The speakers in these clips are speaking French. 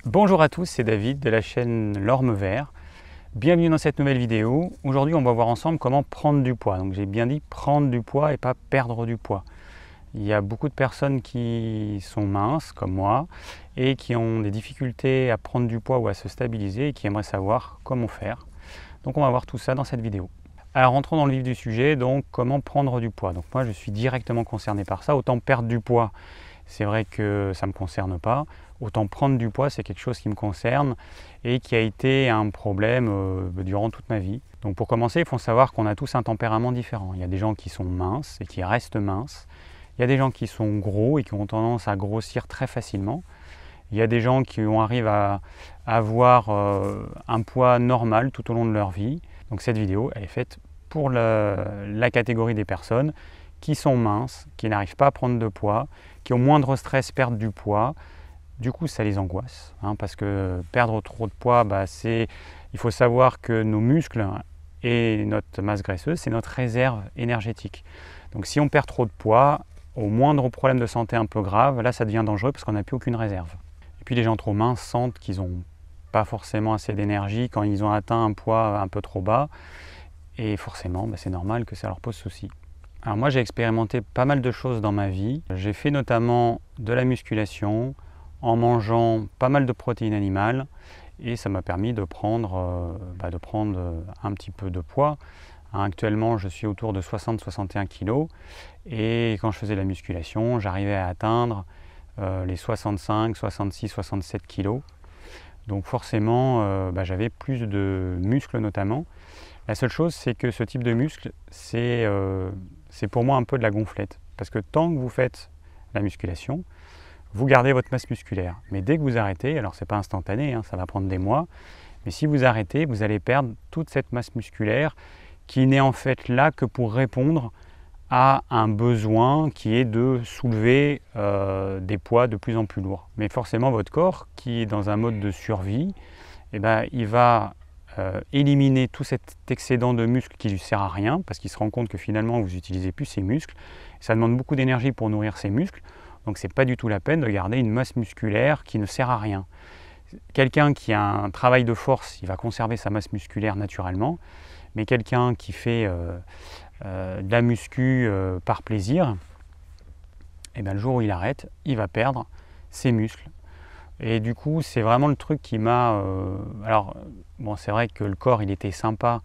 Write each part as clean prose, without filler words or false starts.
Bonjour à tous, c'est David de la chaîne L'Orme Vert. Bienvenue dans cette nouvelle vidéo. Aujourd'hui, on va voir ensemble comment prendre du poids. Donc j'ai bien dit prendre du poids et pas perdre du poids. Il y a beaucoup de personnes qui sont minces, comme moi, et qui ont des difficultés à prendre du poids ou à se stabiliser et qui aimeraient savoir comment faire. Donc on va voir tout ça dans cette vidéo. Alors rentrons dans le vif du sujet, donc comment prendre du poids. Donc moi je suis directement concerné par ça, autant perdre du poids, c'est vrai que ça ne me concerne pas, autant prendre du poids c'est quelque chose qui me concerne et qui a été un problème durant toute ma vie. Donc pour commencer, il faut savoir qu'on a tous un tempérament différent. Il y a des gens qui sont minces et qui restent minces. Il y a des gens qui sont gros et qui ont tendance à grossir très facilement. Il y a des gens qui arrivent à avoir un poids normal tout au long de leur vie. Donc cette vidéo, elle est faite pour la catégorie des personnes qui sont minces, qui n'arrivent pas à prendre de poids, qui au moindre stress perdent du poids. Du coup, ça les angoisse, parce que perdre trop de poids, il faut savoir que nos muscles et notre masse graisseuse, c'est notre réserve énergétique. Donc si on perd trop de poids, au moindre problème de santé un peu grave, là ça devient dangereux parce qu'on n'a plus aucune réserve. Et puis les gens trop minces sentent qu'ils n'ont pas forcément assez d'énergie quand ils ont atteint un poids un peu trop bas. Et forcément, c'est normal que ça leur pose souci. Alors moi j'ai expérimenté pas mal de choses dans ma vie. J'ai fait notamment de la musculation en mangeant pas mal de protéines animales et ça m'a permis de prendre un petit peu de poids. Actuellement je suis autour de 60-61 kg et quand je faisais la musculation j'arrivais à atteindre les 65, 66, 67 kg. Donc forcément j'avais plus de muscles notamment. La seule chose, c'est que ce type de muscle, c'est pour moi un peu de la gonflette. Parce que tant que vous faites la musculation, vous gardez votre masse musculaire. Mais dès que vous arrêtez, alors c'est pas instantané, ça va prendre des mois, mais si vous arrêtez, vous allez perdre toute cette masse musculaire qui n'est en fait là que pour répondre à un besoin qui est de soulever des poids de plus en plus lourds. Mais forcément, votre corps, qui est dans un mode de survie, il va éliminer tout cet excédent de muscles qui ne lui sert à rien parce qu'il se rend compte que finalement vous n'utilisez plus ces muscles. Ça demande beaucoup d'énergie pour nourrir ces muscles, donc ce n'est pas du tout la peine de garder une masse musculaire qui ne sert à rien. Quelqu'un qui a un travail de force, il va conserver sa masse musculaire naturellement, mais quelqu'un qui fait de la muscu par plaisir, le jour où il arrête, il va perdre ses muscles. Et du coup, c'est vraiment le truc qui m'a... c'est vrai que le corps, il était sympa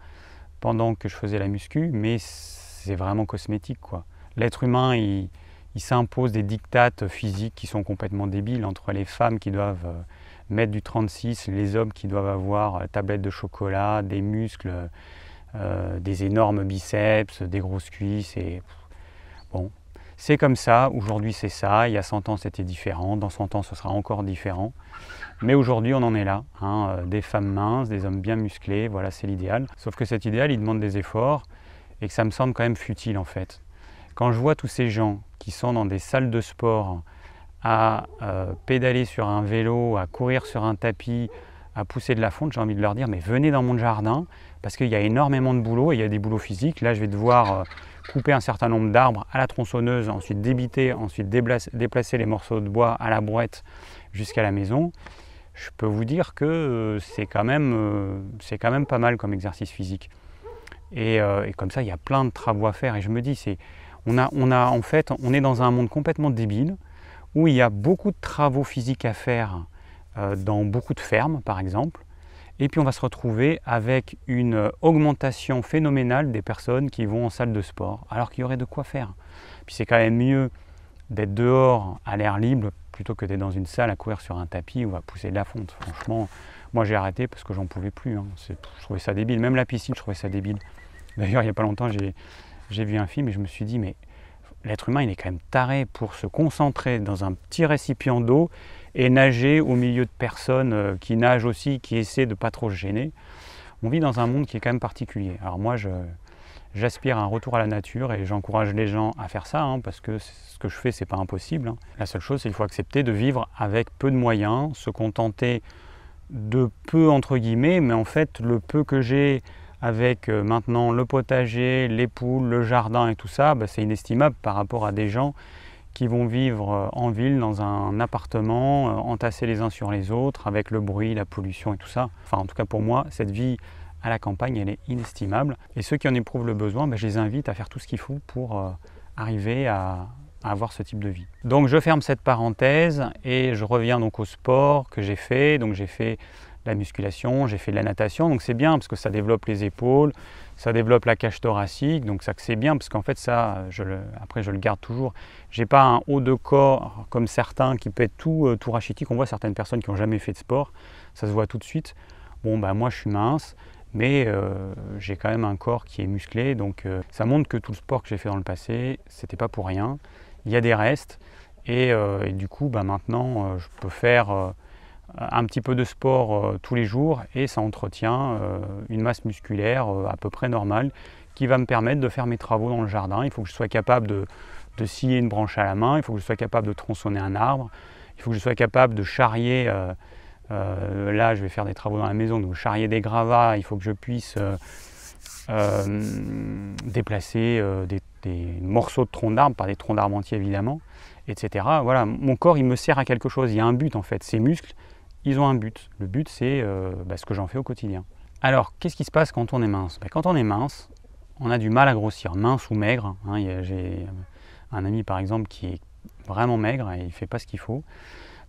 pendant que je faisais la muscu, mais c'est vraiment cosmétique, quoi. L'être humain, il s'impose des dictates physiques qui sont complètement débiles, entre les femmes qui doivent mettre du 36, les hommes qui doivent avoir tablette de chocolat, des muscles, des énormes biceps, des grosses cuisses, et bon... C'est comme ça, aujourd'hui c'est ça, il y a 100 ans c'était différent, dans 100 ans ce sera encore différent. Mais aujourd'hui on en est là, des femmes minces, des hommes bien musclés, voilà c'est l'idéal. Sauf que cet idéal il demande des efforts et que ça me semble quand même futile en fait. Quand je vois tous ces gens qui sont dans des salles de sport à pédaler sur un vélo, à courir sur un tapis, à pousser de la fonte, j'ai envie de leur dire mais venez dans mon jardin parce qu'il y a énormément de boulot et il y a des boulots physiques. Là je vais devoir couper un certain nombre d'arbres à la tronçonneuse, ensuite débiter, ensuite déplacer les morceaux de bois à la brouette jusqu'à la maison. Je peux vous dire que c'est quand même pas mal comme exercice physique. Et comme ça, il y a plein de travaux à faire. Et je me dis, on est dans un monde complètement débile où il y a beaucoup de travaux physiques à faire dans beaucoup de fermes, par exemple. Et puis on va se retrouver avec une augmentation phénoménale des personnes qui vont en salle de sport, alors qu'il y aurait de quoi faire. Puis c'est quand même mieux d'être dehors à l'air libre plutôt que d'être dans une salle à courir sur un tapis ou à pousser de la fonte. Franchement, moi j'ai arrêté parce que j'en pouvais plus. Je trouvais ça débile. Même la piscine, je trouvais ça débile. D'ailleurs, il n'y a pas longtemps, j'ai vu un film et je me suis dit, mais l'être humain, il est quand même taré pour se concentrer dans un petit récipient d'eau et nager au milieu de personnes qui nagent aussi, qui essaient de ne pas trop se gêner. On vit dans un monde qui est quand même particulier. Alors moi, j'aspire à un retour à la nature et j'encourage les gens à faire ça, parce que ce que je fais, c'est pas impossible. La seule chose, c'est qu'il faut accepter de vivre avec peu de moyens, se contenter de peu entre guillemets, mais en fait, le peu que j'ai avec maintenant le potager, les poules, le jardin et tout ça, c'est inestimable par rapport à des gens qui vont vivre en ville dans un appartement, entassés les uns sur les autres, avec le bruit, la pollution et tout ça. Enfin, en tout cas pour moi, cette vie à la campagne, elle est inestimable. Et ceux qui en éprouvent le besoin, je les invite à faire tout ce qu'il faut pour arriver à avoir ce type de vie. Donc je ferme cette parenthèse et je reviens donc au sport que j'ai fait. Donc j'ai fait la musculation, j'ai fait de la natation, donc c'est bien parce que ça développe les épaules, ça développe la cage thoracique, donc ça c'est bien parce qu'en fait ça, après je le garde toujours. J'ai pas un haut de corps comme certains qui peut être tout rachitique. On voit certaines personnes qui n'ont jamais fait de sport, ça se voit tout de suite. Bon moi je suis mince, mais j'ai quand même un corps qui est musclé, donc ça montre que tout le sport que j'ai fait dans le passé, c'était pas pour rien. Il y a des restes et du coup maintenant je peux faire un petit peu de sport tous les jours et ça entretient une masse musculaire à peu près normale qui va me permettre de faire mes travaux dans le jardin. Il faut que je sois capable de scier une branche à la main, il faut que je sois capable de tronçonner un arbre, il faut que je sois capable de charrier, là je vais faire des travaux dans la maison, donc charrier des gravats, il faut que je puisse déplacer des morceaux de troncs d'arbres, pas des troncs d'arbres entiers évidemment, etc. Voilà, mon corps il me sert à quelque chose, il y a un but en fait, ces muscles ils ont un but. Le but c'est ce que j'en fais au quotidien. Alors qu'est-ce qui se passe quand on est mince? Quand on est mince, on a du mal à grossir, mince ou maigre. J'ai un ami par exemple qui est vraiment maigre et il ne fait pas ce qu'il faut.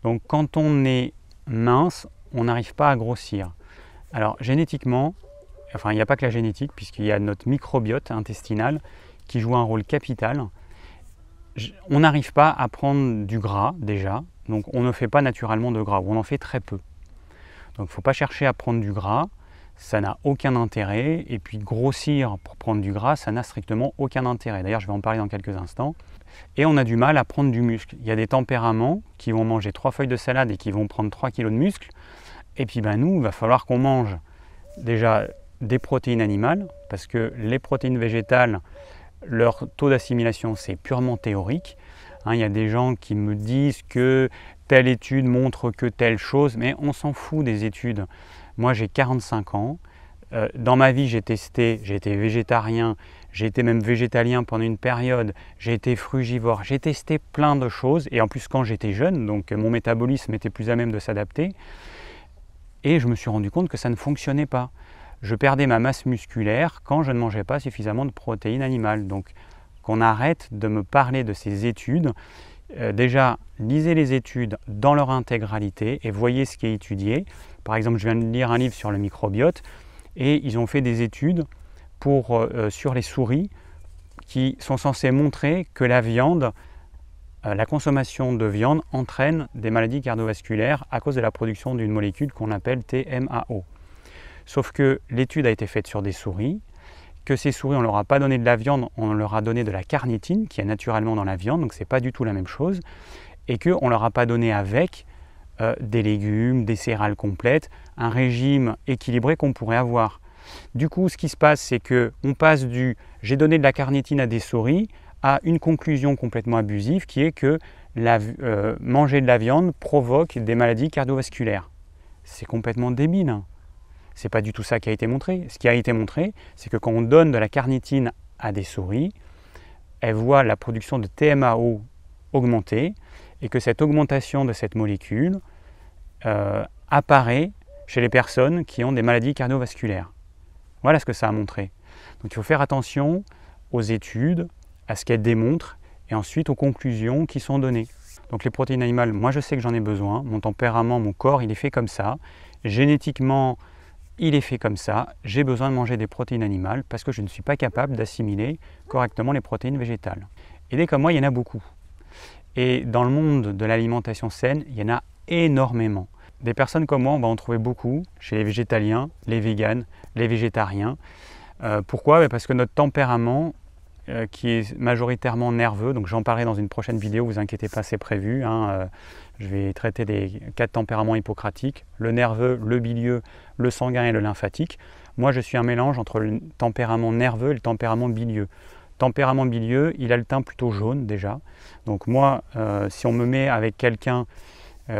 Donc quand on est mince, on n'arrive pas à grossir. Alors génétiquement, il n'y a pas que la génétique, puisqu'il y a notre microbiote intestinal qui joue un rôle capital. On n'arrive pas à prendre du gras déjà, donc on ne fait pas naturellement de gras, ou on en fait très peu. Donc il ne faut pas chercher à prendre du gras, ça n'a aucun intérêt, et puis grossir pour prendre du gras, ça n'a strictement aucun intérêt. D'ailleurs je vais en parler dans quelques instants. Et on a du mal à prendre du muscle. Il y a des tempéraments qui vont manger 3 feuilles de salade et qui vont prendre 3 kg de muscle, et puis nous, il va falloir qu'on mange déjà des protéines animales, parce que les protéines végétales, leur taux d'assimilation, c'est purement théorique. Il y a des gens qui me disent que telle étude montre que telle chose, mais on s'en fout des études. Moi, j'ai 45 ans. Dans ma vie, j'ai été végétarien, j'ai été même végétalien pendant une période, j'ai été frugivore, j'ai testé plein de choses, et en plus quand j'étais jeune, donc mon métabolisme était plus à même de s'adapter, et je me suis rendu compte que ça ne fonctionnait pas. Je perdais ma masse musculaire quand je ne mangeais pas suffisamment de protéines animales. Donc qu'on arrête de me parler de ces études. Déjà, lisez les études dans leur intégralité et voyez ce qui est étudié. Par exemple, je viens de lire un livre sur le microbiote et ils ont fait des études sur les souris qui sont censées montrer que la viande, la consommation de viande entraîne des maladies cardiovasculaires à cause de la production d'une molécule qu'on appelle TMAO. Sauf que l'étude a été faite sur des souris, que ces souris, on ne leur a pas donné de la viande, on leur a donné de la carnitine, qui est naturellement dans la viande, donc ce n'est pas du tout la même chose, et qu'on ne leur a pas donné avec des légumes, des céréales complètes, un régime équilibré qu'on pourrait avoir. Du coup, ce qui se passe, c'est qu'on passe du « j'ai donné de la carnitine à des souris » à une conclusion complètement abusive, qui est que manger de la viande provoque des maladies cardiovasculaires. C'est complètement débile. C'est pas du tout ça qui a été montré. Ce qui a été montré, c'est que quand on donne de la carnitine à des souris, elles voient la production de TMAO augmenter et que cette augmentation de cette molécule apparaît chez les personnes qui ont des maladies cardiovasculaires. Voilà ce que ça a montré. Donc il faut faire attention aux études, à ce qu'elles démontrent et ensuite aux conclusions qui sont données. Donc les protéines animales, moi je sais que j'en ai besoin. Mon tempérament, mon corps, il est fait comme ça. Génétiquement, il est fait comme ça, j'ai besoin de manger des protéines animales parce que je ne suis pas capable d'assimiler correctement les protéines végétales. Et des comme moi, il y en a beaucoup. Et dans le monde de l'alimentation saine, il y en a énormément. Des personnes comme moi, on va en trouver beaucoup chez les végétaliens, les véganes, les végétariens. Pourquoi? Parce que notre tempérament, qui est majoritairement nerveux, donc j'en parlerai dans une prochaine vidéo, vous inquiétez pas, c'est prévu. Je vais traiter des 4 tempéraments hippocratiques, le nerveux, le bilieux, le sanguin et le lymphatique. Moi, je suis un mélange entre le tempérament nerveux et le tempérament bilieux. Tempérament bilieux, il a le teint plutôt jaune déjà. Donc moi, si on me met avec quelqu'un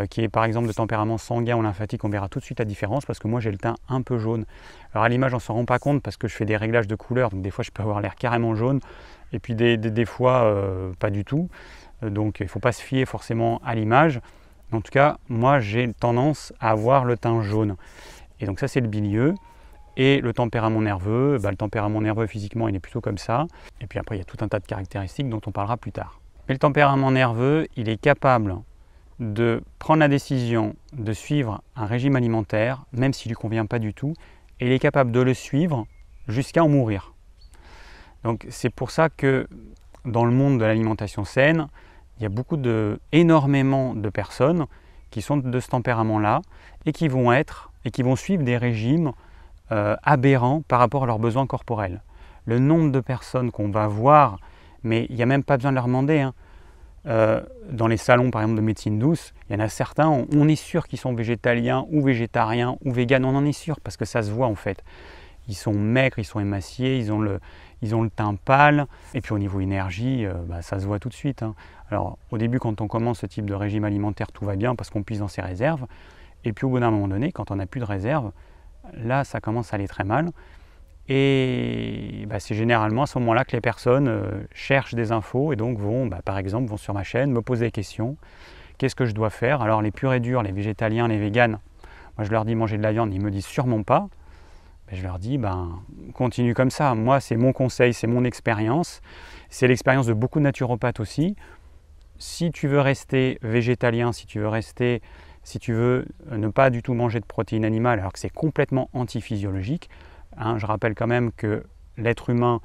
qui est par exemple de tempérament sanguin ou lymphatique, on verra tout de suite la différence parce que moi j'ai le teint un peu jaune. Alors à l'image on ne s'en rend pas compte parce que je fais des réglages de couleur, donc des fois je peux avoir l'air carrément jaune et puis des fois pas du tout. donc il ne faut pas se fier forcément à l'image. En tout cas, moi j'ai tendance à avoir le teint jaune. Et donc ça c'est le bilieux. Et le tempérament nerveux, le tempérament nerveux physiquement il est plutôt comme ça. Et puis après il y a tout un tas de caractéristiques dont on parlera plus tard. Mais le tempérament nerveux, il est capable de prendre la décision de suivre un régime alimentaire, même s'il ne lui convient pas du tout, et il est capable de le suivre jusqu'à en mourir. Donc c'est pour ça que dans le monde de l'alimentation saine, il y a énormément de personnes qui sont de ce tempérament-là et qui vont suivre des régimes aberrants par rapport à leurs besoins corporels. Le nombre de personnes qu'on va voir, mais il n'y a même pas besoin de leur demander, hein. Dans les salons par exemple de médecine douce, il y en a certains, on est sûr qu'ils sont végétaliens ou végétariens ou véganes, on en est sûr parce que ça se voit en fait. Ils sont maigres, ils sont émaciés, ils ont le teint pâle, et puis au niveau énergie, ça se voit tout de suite, hein. Alors au début quand on commence ce type de régime alimentaire, tout va bien parce qu'on puise dans ses réserves, et puis au bout d'un moment donné, quand on n'a plus de réserve, là ça commence à aller très mal. Et c'est généralement à ce moment-là que les personnes cherchent des infos et donc par exemple, vont sur ma chaîne, me poser des questions. Qu'est-ce que je dois faire? Alors les purs et durs, les végétaliens, les véganes, moi je leur dis manger de la viande, ils me disent sûrement pas. Je leur dis continue comme ça. Moi c'est mon conseil, c'est mon expérience. C'est l'expérience de beaucoup de naturopathes aussi. Si tu veux rester végétalien, si tu veux ne pas du tout manger de protéines animales alors que c'est complètement antiphysiologique, hein, je rappelle quand même que l'être humain,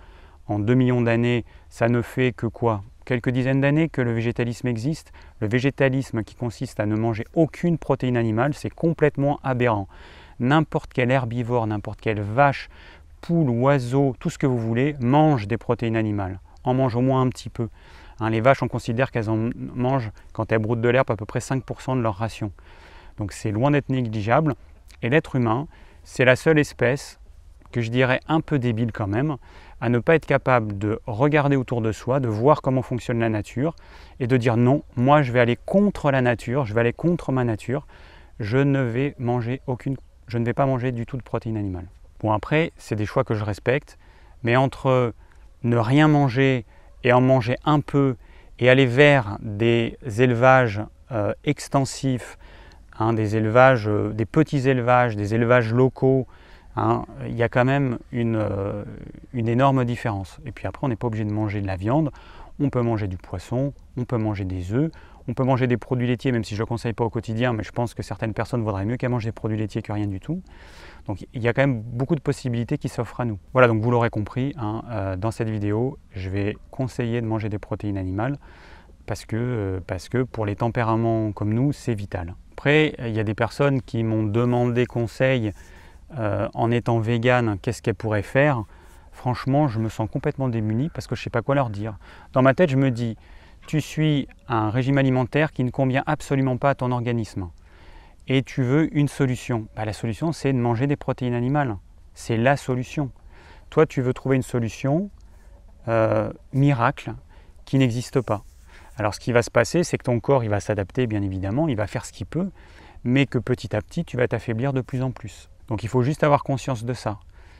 en 2 millions d'années, ça ne fait que quoi? Quelques dizaines d'années que le végétalisme existe. Le végétalisme qui consiste à ne manger aucune protéine animale, c'est complètement aberrant. N'importe quel herbivore, n'importe quelle vache, poule, oiseau, tout ce que vous voulez, mange des protéines animales. En mange au moins un petit peu. Hein, les vaches, on considère qu'elles en mangent, quand elles broutent de l'herbe, à peu près 5% de leur ration. Donc c'est loin d'être négligeable. Et l'être humain, c'est la seule espèce que je dirais un peu débile quand même, à ne pas être capable de regarder autour de soi, de voir comment fonctionne la nature et de dire non, moi je vais aller contre la nature, je vais aller contre ma nature, je ne vais pas manger du tout de protéines animales. Bon après, c'est des choix que je respecte, mais entre ne rien manger et en manger un peu et aller vers des élevages extensifs, hein, des petits élevages, des élevages locaux, hein, il y a quand même une énorme différence. Et puis après, on n'est pas obligé de manger de la viande, on peut manger du poisson, on peut manger des œufs, on peut manger des produits laitiers, même si je ne le conseille pas au quotidien, mais je pense que certaines personnes voudraient mieux qu'elles mangent des produits laitiers que rien du tout. Donc il y a quand même beaucoup de possibilités qui s'offrent à nous. Voilà, donc vous l'aurez compris, hein, dans cette vidéo, je vais conseiller de manger des protéines animales parce que pour les tempéraments comme nous, c'est vital. Après, il y a des personnes qui m'ont demandé conseil en étant végane, qu'est-ce qu'elles pourraient faire? Franchement, je me sens complètement démuni parce que je ne sais pas quoi leur dire. Dans ma tête, je me dis, tu suis un régime alimentaire qui ne convient absolument pas à ton organisme et tu veux une solution. La solution, c'est de manger des protéines animales. C'est la solution. Toi, tu veux trouver une solution miracle qui n'existe pas. Alors, ce qui va se passer, c'est que ton corps, il va s'adapter, bien évidemment, il va faire ce qu'il peut, mais que petit à petit, tu vas t'affaiblir de plus en plus. Donc il faut juste avoir conscience de ça.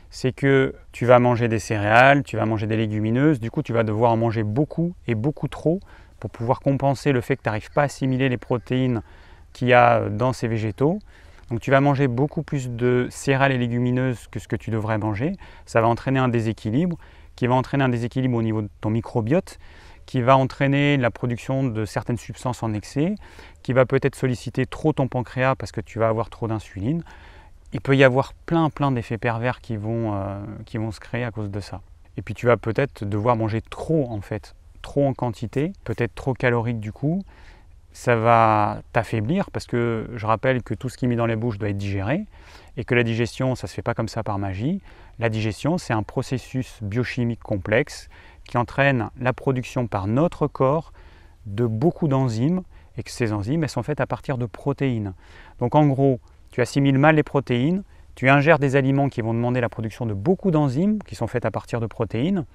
C'est que tu vas manger des céréales, tu vas manger des légumineuses, du coup tu vas devoir en manger beaucoup et beaucoup trop pour pouvoir compenser le fait que tu n'arrives pas à assimiler les protéines qu'il y a dans ces végétaux. Donc tu vas manger beaucoup plus de céréales et légumineuses que ce que tu devrais manger. Ça va entraîner un déséquilibre, qui va entraîner un déséquilibre au niveau de ton microbiote, qui va entraîner la production de certaines substances en excès, qui va peut-être solliciter trop ton pancréas parce que tu vas avoir trop d'insuline. Il peut y avoir plein d'effets pervers qui vont se créer à cause de ça. Et puis tu vas peut-être devoir manger trop en fait, trop en quantité, peut-être trop calorique du coup. Ça va t'affaiblir parce que je rappelle que tout ce qui est mis dans les bouches doit être digéré et que la digestion, ça ne se fait pas comme ça par magie. La digestion, c'est un processus biochimique complexe qui entraîne la production par notre corps de beaucoup d'enzymes et que ces enzymes, elles sont faites à partir de protéines. Donc en gros, tu assimiles mal les protéines, tu ingères des aliments qui vont demander la production de beaucoup d'enzymes qui sont faites à partir de protéines.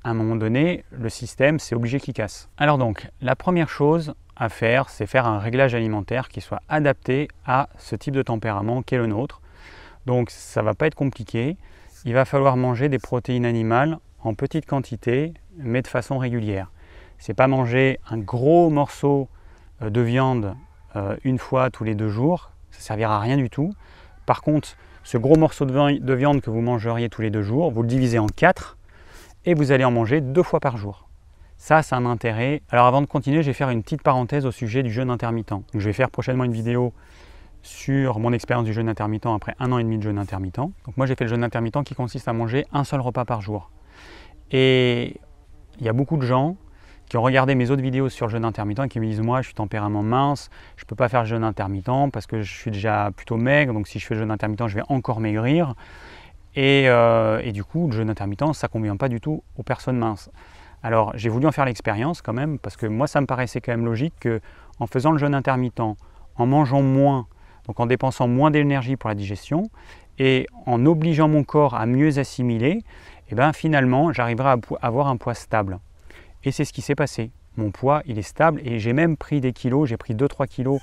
À un moment donné, le système, c'est obligé qu'il casse. Alors donc, la première chose à faire, c'est faire un réglage alimentaire qui soit adapté à ce type de tempérament qu'est le nôtre. Donc ça ne va pas être compliqué. Il va falloir manger des protéines animales en petite quantité, mais de façon régulière. c'est pas manger un gros morceau de viande une fois tous les 2 jours, ça ne servira à rien du tout. Par contre, ce gros morceau de viande que vous mangeriez tous les 2 jours, vous le divisez en 4 et vous allez en manger 2 fois par jour. Ça a un intérêt. Alors avant de continuer, je vais faire une petite parenthèse au sujet du jeûne intermittent. Donc, je vais faire prochainement une vidéo sur mon expérience du jeûne intermittent après 1 an et demi de jeûne intermittent. Donc moi j'ai fait le jeûne intermittent qui consiste à manger un seul repas par jour. Et il y a beaucoup de gens qui ont regardé mes autres vidéos sur le jeûne intermittent et qui me disent moi je suis tempérament mince, je ne peux pas faire le jeûne intermittent parce que je suis déjà plutôt maigre, donc si je fais le jeûne intermittent je vais encore maigrir. Et du coup le jeûne intermittent ça ne convient pas du tout aux personnes minces. Alors j'ai voulu en faire l'expérience quand même parce que moi ça me paraissait quand même logique qu'en faisant le jeûne intermittent, en mangeant moins, donc en dépensant moins d'énergie pour la digestion et en obligeant mon corps à mieux assimiler, et bien finalement j'arriverai à avoir un poids stable. Et c'est ce qui s'est passé. Mon poids il est stable et j'ai même pris des kilos, j'ai pris 2-3 kilos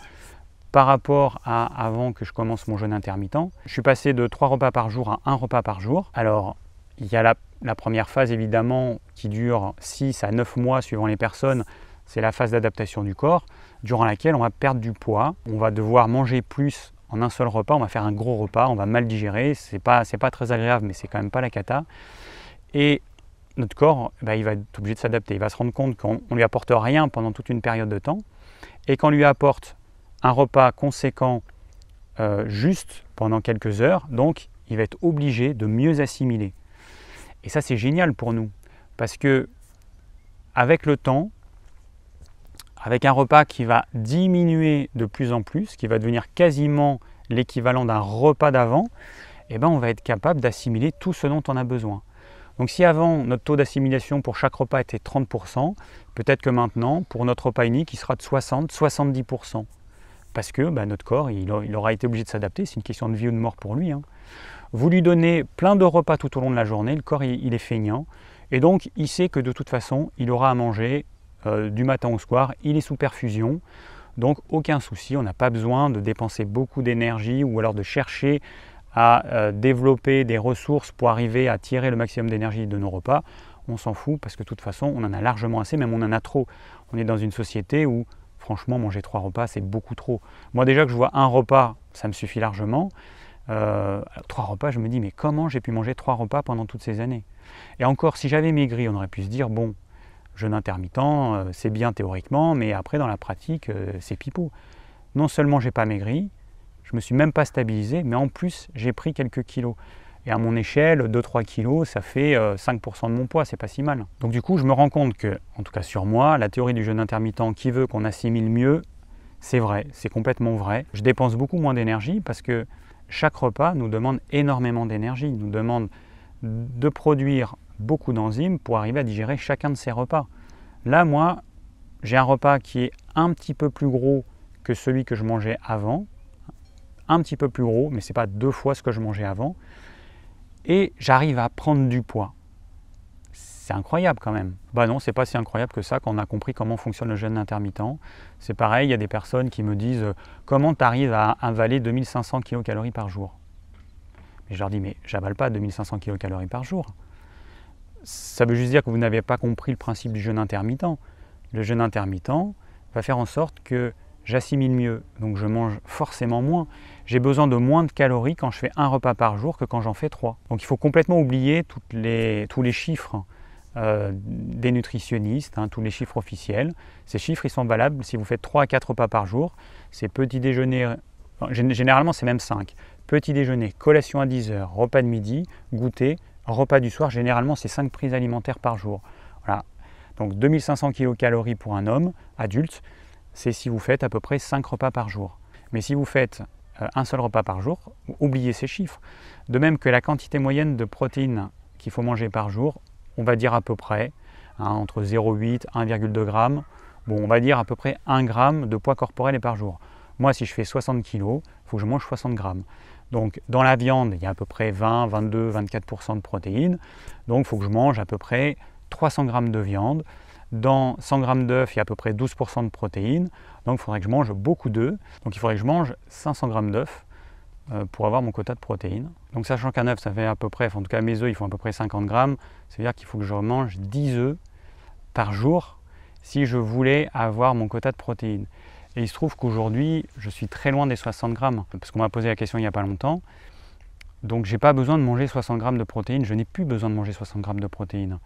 par rapport à avant que je commence mon jeûne intermittent. Je suis passé de 3 repas par jour à 1 repas par jour. Alors il y a la première phase évidemment qui dure 6 à 9 mois suivant les personnes, c'est la phase d'adaptation du corps, durant laquelle on va perdre du poids, on va devoir manger plus en un seul repas, on va faire un gros repas, on va mal digérer, c'est pas très agréable mais c'est quand même pas la cata. Et notre corps, il va être obligé de s'adapter, il va se rendre compte qu'on ne lui apporte rien pendant toute une période de temps et qu'on lui apporte un repas conséquent juste pendant quelques heures, donc il va être obligé de mieux assimiler. Et ça c'est génial pour nous parce que avec le temps, avec un repas qui va diminuer de plus en plus, qui va devenir quasiment l'équivalent d'un repas d'avant, on va être capable d'assimiler tout ce dont on a besoin. Donc si avant notre taux d'assimilation pour chaque repas était 30%, peut-être que maintenant pour notre repas unique il sera de 60-70%. Parce que notre corps il aura été obligé de s'adapter, c'est une question de vie ou de mort pour lui. Vous lui donnez plein de repas tout au long de la journée, le corps il est feignant et donc il sait que de toute façon il aura à manger du matin au soir, il est sous perfusion, donc aucun souci, on n'a pas besoin de dépenser beaucoup d'énergie ou alors de chercher à développer des ressources pour arriver à tirer le maximum d'énergie de nos repas. On s'en fout parce que de toute façon on en a largement assez, même on en a trop. On est dans une société où franchement manger 3 repas c'est beaucoup trop. Moi déjà que je vois un repas ça me suffit largement. 3 repas je me dis mais comment j'ai pu manger 3 repas pendant toutes ces années? Et encore si j'avais maigri on aurait pu se dire bon, jeûne intermittent c'est bien théoriquement mais après dans la pratique c'est pipeau. Non seulement j'ai pas maigri, je me suis même pas stabilisé mais en plus j'ai pris quelques kilos. Et à mon échelle 2-3 kilos ça fait 5% de mon poids, c'est pas si mal. Donc du coup je me rends compte que, en tout cas sur moi, la théorie du jeûne intermittent qui veut qu'on assimile mieux, c'est vrai, c'est complètement vrai. Je dépense beaucoup moins d'énergie parce que chaque repas nous demande énormément d'énergie, nous demande de produire beaucoup d'enzymes pour arriver à digérer chacun de ces repas. Là, moi, j'ai un repas qui est un petit peu plus gros que celui que je mangeais avant, un petit peu plus gros, mais ce n'est pas 2 fois ce que je mangeais avant, et j'arrive à prendre du poids. C'est incroyable quand même. Non, c'est pas si incroyable que ça quand on a compris comment fonctionne le jeûne intermittent. C'est pareil, il y a des personnes qui me disent comment tu arrives à avaler 2500 kcal par jour. Mais je leur dis mais j'avale pas 2500 kcal par jour. Ça veut juste dire que vous n'avez pas compris le principe du jeûne intermittent. Le jeûne intermittent va faire en sorte que j'assimile mieux, donc je mange forcément moins. J'ai besoin de moins de calories quand je fais un repas par jour que quand j'en fais 3. Donc il faut complètement oublier tous les chiffres des nutritionnistes, tous les chiffres officiels. Ces chiffres ils sont valables si vous faites 3 à 4 repas par jour. C'est petit déjeuner, généralement c'est même 5. Petit déjeuner, collation à 10h, repas de midi, goûter, repas du soir, généralement c'est 5 prises alimentaires par jour. Voilà. Donc 2500 kcal pour un homme adulte, c'est si vous faites à peu près 5 repas par jour. Mais si vous faites un seul repas par jour, oubliez ces chiffres. De même que la quantité moyenne de protéines qu'il faut manger par jour, on va dire à peu près, entre 0,8 et 1,2 g, on va dire à peu près 1 g de poids corporel par jour. Moi, si je fais 60 kg, il faut que je mange 60 grammes. Donc, dans la viande, il y a à peu près 20, 22, 24% de protéines. Donc, il faut que je mange à peu près 300 g de viande. Dans 100 g d'œufs, il y a à peu près 12% de protéines. Donc, il faudrait que je mange beaucoup d'œufs. Donc, il faudrait que je mange 500 g d'œufs pour avoir mon quota de protéines. Donc, sachant qu'un œuf, ça fait à peu près, en tout cas mes œufs, ils font à peu près 50 grammes. Ça veut dire qu'il faut que je mange 10 œufs par jour si je voulais avoir mon quota de protéines. Et il se trouve qu'aujourd'hui, je suis très loin des 60 grammes, parce qu'on m'a posé la question il n'y a pas longtemps. Donc, je n'ai pas besoin de manger 60 grammes de protéines, je n'ai plus besoin de manger 60 grammes de protéines.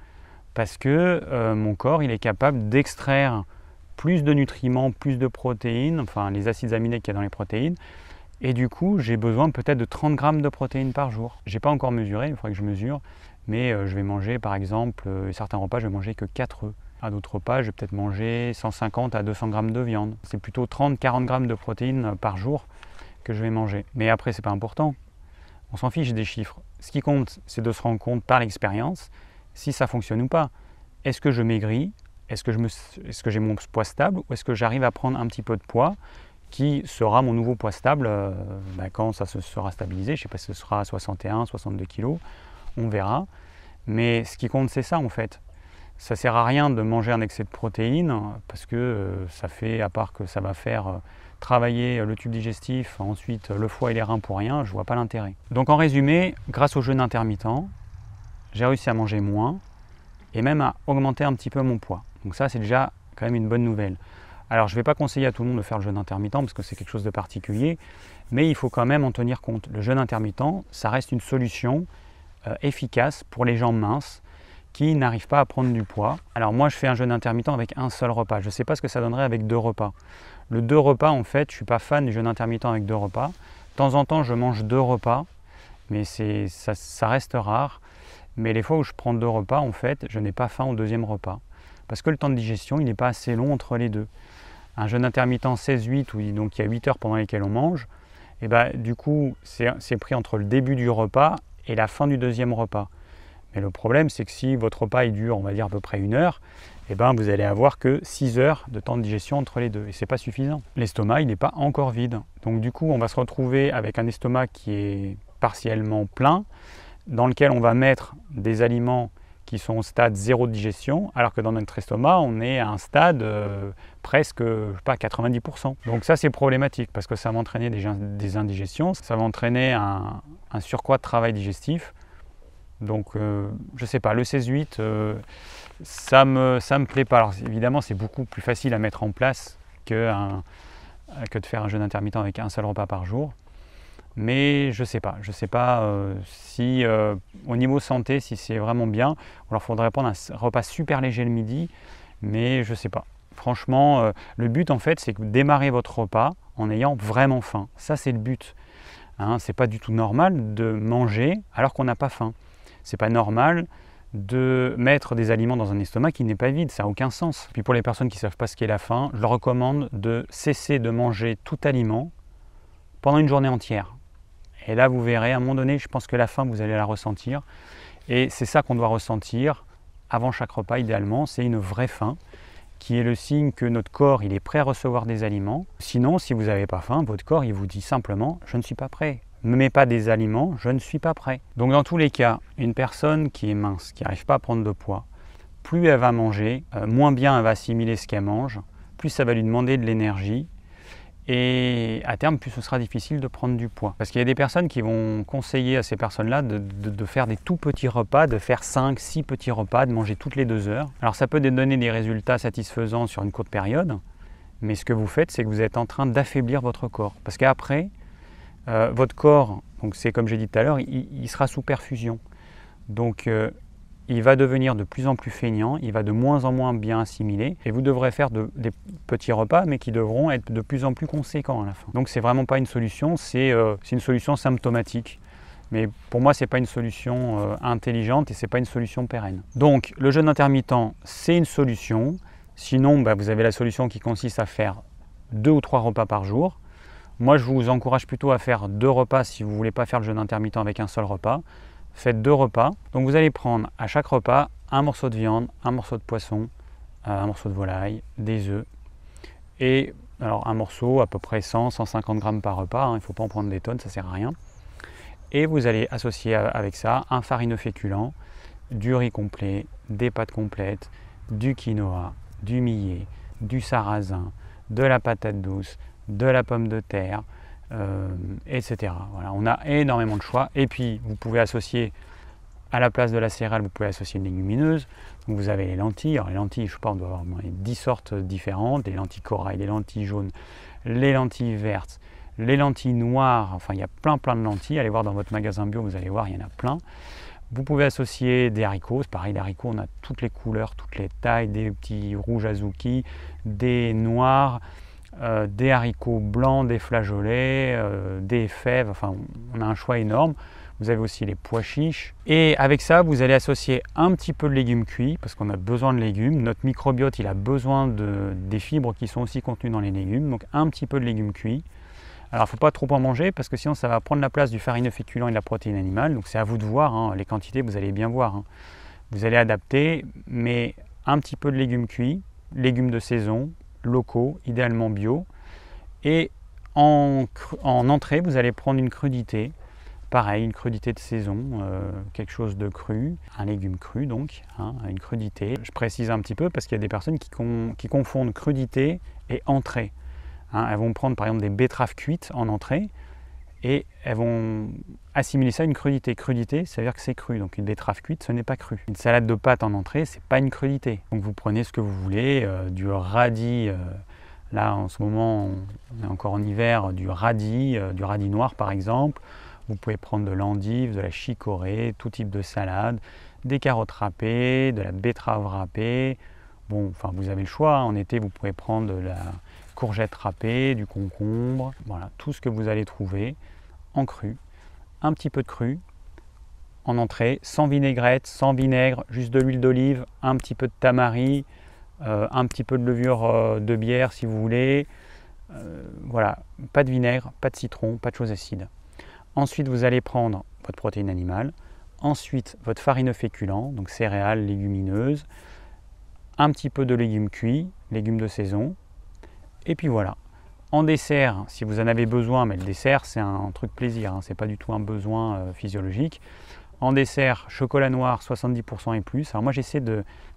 Parce que mon corps, il est capable d'extraire plus de nutriments, plus de protéines, enfin les acides aminés qu'il y a dans les protéines. Et du coup, j'ai besoin peut-être de 30 grammes de protéines par jour. Je n'ai pas encore mesuré, il faudrait que je mesure. Mais je vais manger, par exemple, certains repas, je vais manger que 4 œufs. À d'autres repas, je vais peut-être manger 150 à 200 grammes de viande. C'est plutôt 30-40 grammes de protéines par jour que je vais manger. Mais après, ce n'est pas important. On s'en fiche des chiffres. Ce qui compte, c'est de se rendre compte par l'expérience si ça fonctionne ou pas. Est-ce que je maigris? Est-ce que j'ai mon poids stable? Ou est-ce que j'arrive à prendre un petit peu de poids qui sera mon nouveau poids stable quand ça se sera stabilisé? Je ne sais pas si ce sera 61, 62 kg. On verra. Mais ce qui compte, c'est ça en fait. Ça ne sert à rien de manger un excès de protéines parce que ça fait, à part que ça va faire travailler le tube digestif, ensuite le foie et les reins pour rien, je ne vois pas l'intérêt. Donc en résumé, grâce au jeûne intermittent, j'ai réussi à manger moins et même à augmenter un petit peu mon poids. Donc ça, c'est déjà quand même une bonne nouvelle. Alors je ne vais pas conseiller à tout le monde de faire le jeûne intermittent parce que c'est quelque chose de particulier, mais il faut quand même en tenir compte. Le jeûne intermittent, ça reste une solution efficace pour les gens minces qui n'arrivent pas à prendre du poids. Alors moi, je fais un jeûne intermittent avec un seul repas. Je ne sais pas ce que ça donnerait avec 2 repas. Le 2 repas, en fait, je ne suis pas fan du jeûne intermittent avec 2 repas. De temps en temps, je mange 2 repas, mais ça reste rare. Mais les fois où je prends 2 repas, en fait, je n'ai pas faim au 2e repas. Parce que le temps de digestion, il n'est pas assez long entre les deux. Un jeûne intermittent 16-8, où donc il y a 8 heures pendant lesquelles on mange, et du coup, c'est pris entre le début du repas et la fin du 2e repas. Mais le problème, c'est que si votre repas il dure, on va dire à peu près 1 heure, vous allez avoir que 6 heures de temps de digestion entre les deux. Et ce n'est pas suffisant. L'estomac, il n'est pas encore vide. Donc du coup, on va se retrouver avec un estomac qui est partiellement plein, dans lequel on va mettre des aliments qui sont au stade 0 de digestion, alors que dans notre estomac, on est à un stade presque, je sais pas, 90%. Donc ça, c'est problématique, parce que ça va entraîner des indigestions, ça va entraîner un surcroît de travail digestif. Donc, je ne sais pas, le 16-8, ça me plaît pas. Alors évidemment, c'est beaucoup plus facile à mettre en place que de faire un jeûne intermittent avec un seul repas par jour. Mais je ne sais pas si au niveau santé, si c'est vraiment bien. Alors il faudrait prendre un repas super léger le midi, mais je ne sais pas. Franchement, le but en fait, c'est que vous démarrez votre repas en ayant vraiment faim. Ça, c'est le but. Hein, c'est pas du tout normal de manger alors qu'on n'a pas faim. C'est pas normal de mettre des aliments dans un estomac qui n'est pas vide, ça n'a aucun sens. Puis pour les personnes qui ne savent pas ce qu'est la faim, je leur recommande de cesser de manger tout aliment pendant une journée entière. Et là, vous verrez, à un moment donné, je pense que la faim, vous allez la ressentir. Et c'est ça qu'on doit ressentir avant chaque repas, idéalement. C'est une vraie faim, qui est le signe que notre corps, il est prêt à recevoir des aliments. Sinon, si vous n'avez pas faim, votre corps, il vous dit simplement « je ne suis pas prêt ». Ne me mets pas des aliments, je ne suis pas prêt. Donc dans tous les cas, une personne qui est mince, qui n'arrive pas à prendre de poids, plus elle va manger, moins bien elle va assimiler ce qu'elle mange, plus ça va lui demander de l'énergie. Et à terme, plus ce sera difficile de prendre du poids. Parce qu'il y a des personnes qui vont conseiller à ces personnes-là de faire des tout petits repas, de faire 5-6 petits repas, de manger toutes les 2 heures. Alors ça peut donner des résultats satisfaisants sur une courte période, mais ce que vous faites, c'est que vous êtes en train d'affaiblir votre corps. Parce qu'après, votre corps, donc c'est comme j'ai dit tout à l'heure, il sera sous perfusion. Donc il va devenir de plus en plus feignant, il va de moins en moins bien assimiler et vous devrez faire des petits repas mais qui devront être de plus en plus conséquents à la fin. Donc c'est vraiment pas une solution, c'est une solution symptomatique. Mais pour moi, ce n'est pas une solution intelligente et ce n'est pas une solution pérenne. Donc le jeûne intermittent, c'est une solution. Sinon, vous avez la solution qui consiste à faire 2 ou 3 repas par jour. Moi, je vous encourage plutôt à faire 2 repas si vous ne voulez pas faire le jeûne intermittent avec un seul repas. Faites 2 repas. Donc vous allez prendre à chaque repas un morceau de viande, un morceau de poisson, un morceau de volaille, des œufs. Et alors un morceau à peu près 100-150 grammes par repas. Il ne faut pas en prendre des tonnes, ça ne sert à rien. Et vous allez associer avec ça un farineux féculent, du riz complet, des pâtes complètes, du quinoa, du millet, du sarrasin, de la patate douce, de la pomme de terre, etc. Voilà, on a énormément de choix. Et puis, vous pouvez associer À la place de la céréale, vous pouvez associer une légumineuse. Donc vous avez les lentilles. Alors les lentilles, je sais pas, on doit avoir 10 sortes différentes. Les lentilles corail, les lentilles jaunes, les lentilles vertes, les lentilles noires. Enfin, il y a plein de lentilles. Allez voir dans votre magasin bio, vous allez voir, il y en a plein. Vous pouvez associer des haricots. C'est pareil, les haricots, on a toutes les couleurs, toutes les tailles, des petits rouges azuki, des noirs, des haricots blancs, des flageolets, des fèves. Enfin, on a un choix énorme. Vous avez aussi les pois chiches. Et avec ça, vous allez associer un petit peu de légumes cuits, parce qu'on a besoin de légumes. Notre microbiote, il a besoin des fibres qui sont aussi contenues dans les légumes. Donc un petit peu de légumes cuits. Alors il ne faut pas trop en manger, parce que sinon ça va prendre la place du farineux féculent et de la protéine animale. Donc c'est à vous de voir, hein. Les quantités, vous allez bien voir, hein. Vous allez adapter, mais un petit peu de légumes cuits, légumes de saison, locaux, idéalement bio. Et en entrée, vous allez prendre une crudité. Pareil, une crudité de saison, quelque chose de cru, un légume cru donc, hein, une crudité. Je précise un petit peu parce qu'il y a des personnes qui confondent crudité et entrée. Hein, elles vont prendre par exemple des betteraves cuites en entrée et elles vont assimiler ça à une crudité. Crudité, ça veut dire que c'est cru, donc une betterave cuite, ce n'est pas cru. Une salade de pâtes en entrée, c'est pas une crudité. Donc vous prenez ce que vous voulez, du radis, là en ce moment on est encore en hiver, du radis noir par exemple. Vous pouvez prendre de l'endive, de la chicorée, tout type de salade, des carottes râpées, de la betterave râpée. Bon, enfin vous avez le choix, hein. En été vous pouvez prendre de la courgette râpée, du concombre, voilà, tout ce que vous allez trouver en cru. Un petit peu de cru en entrée, sans vinaigrette, sans vinaigre, juste de l'huile d'olive, un petit peu de tamari, un petit peu de levure de bière si vous voulez. Voilà, pas de vinaigre, pas de citron, pas de choses acides. Ensuite, vous allez prendre votre protéine animale, ensuite votre farineux féculent, donc céréales, légumineuses, un petit peu de légumes cuits, légumes de saison, et puis voilà. En dessert, si vous en avez besoin, mais le dessert c'est un truc plaisir, hein, c'est pas du tout un besoin physiologique. En dessert, chocolat noir 70% et plus. Alors moi j'essaie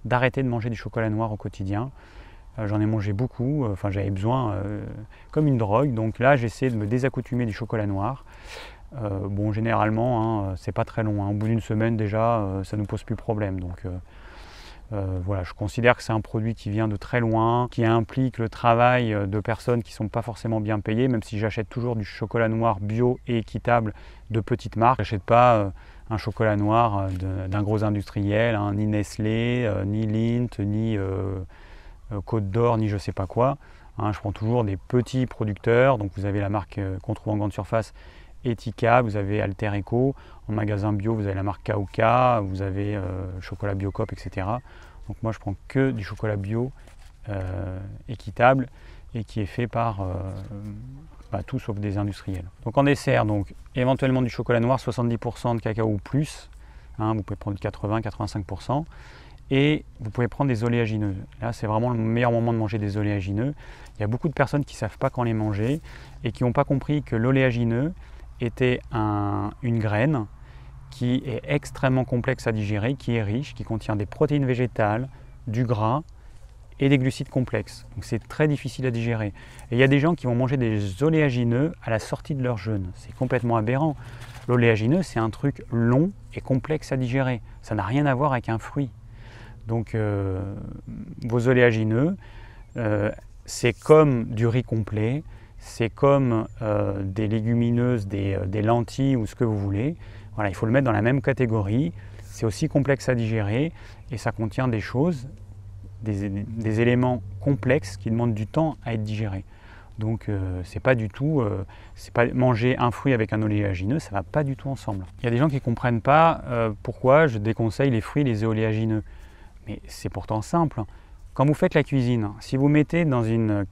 d'arrêter de manger du chocolat noir au quotidien. J'en ai mangé beaucoup, enfin j'avais besoin comme une drogue, donc là j'essaie de me désaccoutumer du chocolat noir. Bon, généralement, hein, c'est pas très long, hein. Au bout d'une semaine déjà, ça ne pose plus problème. Donc voilà, je considère que c'est un produit qui vient de très loin, qui implique le travail de personnes qui ne sont pas forcément bien payées, même si j'achète toujours du chocolat noir bio et équitable de petites marques. Je n'achète pas un chocolat noir d'un gros industriel, hein, ni Nestlé, ni Lindt, ni Côte d'Or, ni je sais pas quoi. Hein, je prends toujours des petits producteurs, donc vous avez la marque qu'on trouve en grande surface, Etika, vous avez Alter Eco, en magasin bio vous avez la marque Kauka, vous avez chocolat Biocop, etc. Donc moi je prends que du chocolat bio équitable et qui est fait par tout sauf des industriels. Donc en dessert, donc éventuellement du chocolat noir, 70% de cacao ou plus, hein, vous pouvez prendre 80-85%, et vous pouvez prendre des oléagineux. Là c'est vraiment le meilleur moment de manger des oléagineux. Il y a beaucoup de personnes qui ne savent pas quand les manger et qui n'ont pas compris que l'oléagineux était une graine qui est extrêmement complexe à digérer, qui est riche, qui contient des protéines végétales, du gras et des glucides complexes. Donc c'est très difficile à digérer. Et il y a des gens qui vont manger des oléagineux à la sortie de leur jeûne. C'est complètement aberrant. L'oléagineux, c'est un truc long et complexe à digérer. Ça n'a rien à voir avec un fruit. Donc vos oléagineux, c'est comme du riz complet, c'est comme des légumineuses, des lentilles ou ce que vous voulez. Voilà, il faut le mettre dans la même catégorie. C'est aussi complexe à digérer et ça contient des choses, des éléments complexes qui demandent du temps à être digérés. Donc c'est pas du tout, c'est pas manger un fruit avec un oléagineux, ça va pas du tout ensemble. Il y a des gens qui ne comprennent pas pourquoi je déconseille les fruits et les oléagineux. Mais c'est pourtant simple. Quand vous faites la cuisine, si vous mettez dans une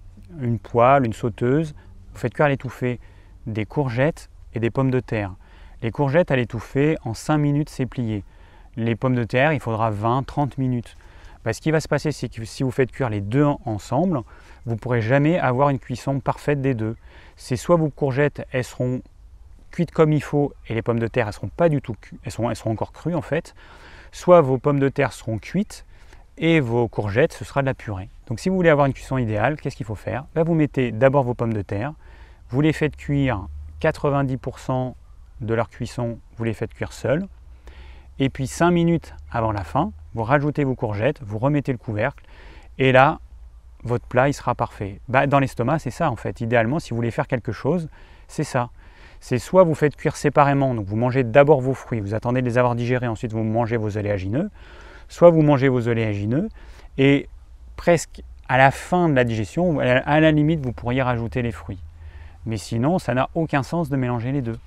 poêle, une sauteuse, vous faites cuire à l'étouffée des courgettes et des pommes de terre. Les courgettes à l'étouffée, en 5 minutes, c'est plié. Les pommes de terre, il faudra 20-30 minutes. Ce qui va se passer, c'est que si vous faites cuire les deux ensemble, vous ne pourrez jamais avoir une cuisson parfaite des deux. C'est soit vos courgettes, elles seront cuites comme il faut et les pommes de terre, elles seront pas du tout cuites, elles seront encore crues en fait. Soit vos pommes de terre seront cuites et vos courgettes, ce sera de la purée. Donc si vous voulez avoir une cuisson idéale, qu'est-ce qu'il faut faire? Vous mettez d'abord vos pommes de terre, vous les faites cuire 90% de leur cuisson, vous les faites cuire seules. Et puis 5 minutes avant la fin, vous rajoutez vos courgettes, vous remettez le couvercle et là, votre plat il sera parfait. Dans l'estomac, c'est ça en fait. Idéalement, si vous voulez faire quelque chose, c'est ça. C'est soit vous faites cuire séparément, donc vous mangez d'abord vos fruits, vous attendez de les avoir digérés, ensuite vous mangez vos oléagineux, soit vous mangez vos oléagineux et presque à la fin de la digestion, à la limite, vous pourriez rajouter les fruits. Mais sinon, ça n'a aucun sens de mélanger les deux.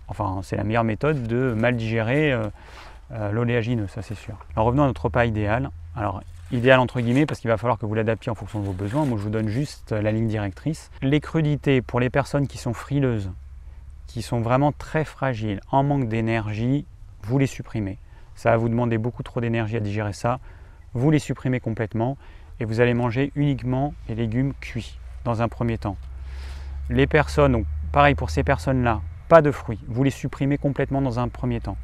Enfin, c'est la meilleure méthode de mal digérer l'oléagineux, ça c'est sûr. Alors revenons à notre repas idéal. Alors, idéal entre guillemets parce qu'il va falloir que vous l'adaptiez en fonction de vos besoins. Moi, je vous donne juste la ligne directrice. Les crudités, pour les personnes qui sont frileuses, qui sont vraiment très fragiles, en manque d'énergie, vous les supprimez. Ça va vous demander beaucoup trop d'énergie à digérer ça. Vous les supprimez complètement et vous allez manger uniquement les légumes cuits dans un premier temps. Les personnes, donc pareil pour ces personnes-là, pas de fruits, vous les supprimez complètement dans un premier temps.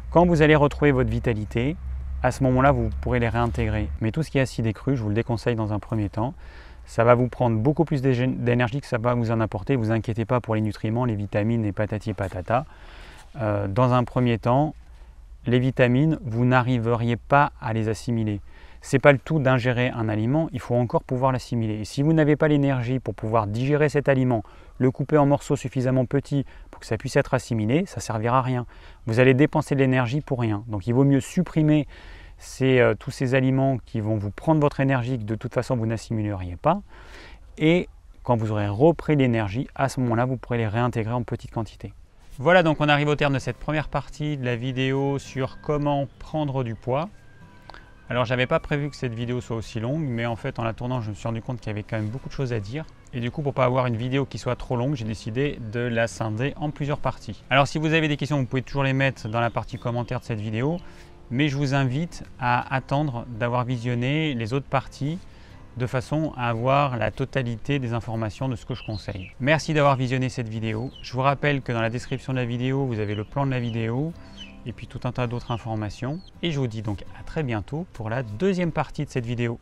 Quand vous allez retrouver votre vitalité, à ce moment-là, vous pourrez les réintégrer. Mais tout ce qui est acide et cru, je vous le déconseille dans un premier temps. Ça va vous prendre beaucoup plus d'énergie que ça va vous en apporter. Ne vous inquiétez pas pour les nutriments, les vitamines, les patati et patata. Dans un premier temps, les vitamines, vous n'arriveriez pas à les assimiler. Ce n'est pas le tout d'ingérer un aliment, il faut encore pouvoir l'assimiler. Et si vous n'avez pas l'énergie pour pouvoir digérer cet aliment, le couper en morceaux suffisamment petits pour que ça puisse être assimilé, ça ne servira à rien. Vous allez dépenser de l'énergie pour rien. Donc il vaut mieux supprimer tous ces aliments qui vont vous prendre votre énergie, que de toute façon vous n'assimileriez pas. Et quand vous aurez repris l'énergie, à ce moment-là, vous pourrez les réintégrer en petite quantité. Voilà, donc on arrive au terme de cette première partie de la vidéo sur comment prendre du poids. Alors j'avais pas prévu que cette vidéo soit aussi longue, mais en fait en la tournant je me suis rendu compte qu'il y avait quand même beaucoup de choses à dire. Et du coup pour pas avoir une vidéo qui soit trop longue, j'ai décidé de la scinder en plusieurs parties. Alors si vous avez des questions, vous pouvez toujours les mettre dans la partie commentaire de cette vidéo, mais je vous invite à attendre d'avoir visionné les autres parties de façon à avoir la totalité des informations de ce que je conseille. Merci d'avoir visionné cette vidéo. Je vous rappelle que dans la description de la vidéo, vous avez le plan de la vidéo, et puis tout un tas d'autres informations. Et je vous dis donc à très bientôt pour la deuxième partie de cette vidéo.